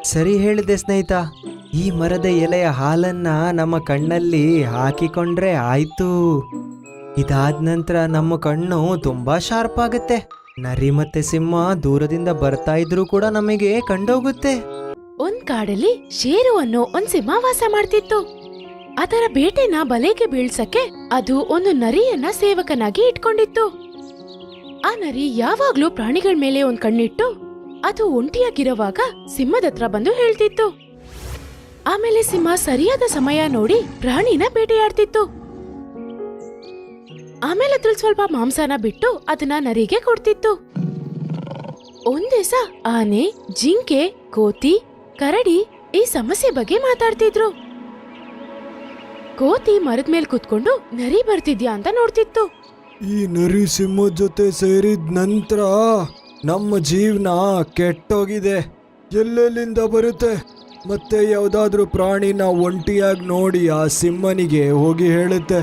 ಸರಿ ಹೇಳಿದೆ ಸ್ನೇಹಿತ. ಈ ಮರದ ಎಲೆಯ ಹಾಲನ್ನ ನಮ್ಮ ಕಣ್ಣಲ್ಲಿ ಹಾಕಿಕೊಂಡ್ರೆ ಆಯ್ತು. ಇದಾದ ನಂತರ ನಮ್ಮ ಕಣ್ಣು ತುಂಬಾ ಶಾರ್ಪ್ ಆಗುತ್ತೆ. ನರಿ ಮತ್ತೆ ಸಿಂಹ ದೂರದಿಂದ ಬರ್ತಾ ಇದ್ರೂ ಕೂಡ ನಮಗೆ ಕಂಡೋಗುತ್ತೆ. ಒಂದ್ ಕಾಡಲ್ಲಿ ಶೇರು ಅನ್ನೋ ಒಂದ್ ಸಿಂಹ ವಾಸ ಮಾಡ್ತಿತ್ತು. ಅದರ ಬೇಟೆನ ಬಲೆಗೆ ಬೀಳ್ಸಕ್ಕೆ ಅದು ಒಂದು ನರಿಯನ್ನ ಸೇವಕನಾಗಿ ಇಟ್ಕೊಂಡಿತ್ತು. ಆ ನರಿ ಯಾವಾಗ್ಲೂ ಪ್ರಾಣಿಗಳ ಮೇಲೆ ಒಂದ್ ಕಣ್ಣಿಟ್ಟು ಅದು ಒಂಟಿಯಾಗಿರುವಾಗ ಸಿಂಹದ ಹತ್ರ ಬಂದು ಹೇಳ್ತಿತ್ತು. ಆಮೇಲೆ ಸಿಂಹ ಸರಿಯಾದ ಸಮಯ ನೋಡಿ ಪ್ರಾಣಿನ ಬೇಟೆಯಾಡ್ತಿತ್ತು. ಆಮೇಲೆ ಅದ್ರಲ್ಲಿ ಸ್ವಲ್ಪ ಮಾಂಸನ ಬಿಟ್ಟು ಅದನ್ನ ನರಿಗೆ ಕೊಡ್ತಿತ್ತು. ಒಂದ್ ದಿವಸ ಆನೆ, ಜಿಂಕೆ, ಕೋತಿ, ಕರಡಿ ಈ ಸಮಸ್ಯೆ ಬಗ್ಗೆ ಮಾತಾಡ್ತಿದ್ರು. ಕೋತಿ ಮರದ ಮೇಲೆ ಕುತ್ಕೊಂಡು ನರಿ ಬರ್ತಿದ್ಯಾ ಅಂತ ನೋಡ್ತಿತ್ತು. ಈ ನರಿ ಸಿಂಹದ ಜೊತೆ ಸೇರಿದ ನಂತರ ನಮ್ಮ ಜೀವನ ಕೆಟ್ಟೋಗಿದೆ. ಎಲ್ಲೆಲ್ಲಿಂದ ಬರುತ್ತೆ. ಮತ್ತೆ ಯಾವ್ದಾದ್ರೂ ಪ್ರಾಣಿನ ಒಂಟಿಯಾಗಿ ನೋಡಿ ಆ ಸಿಂಹನಿಗೆ ಹೋಗಿ ಹೇಳುತ್ತೆ,